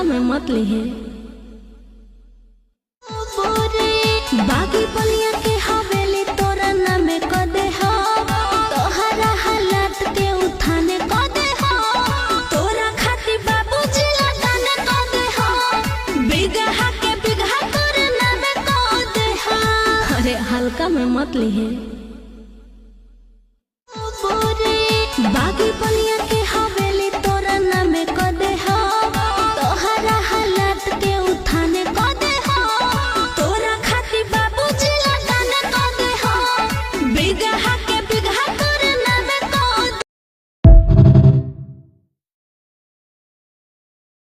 हल्का में मत लिहे। बागी बलिया के हवेली तोरा नामे क दे हो, तोहरा हालात के उठाने क दे हो, तोरा खातिर बाबूजी लगाने क दे हो, बिगहा के बिगहा तोरा नामे क दे हो। अरे हल्का में मत लिहे।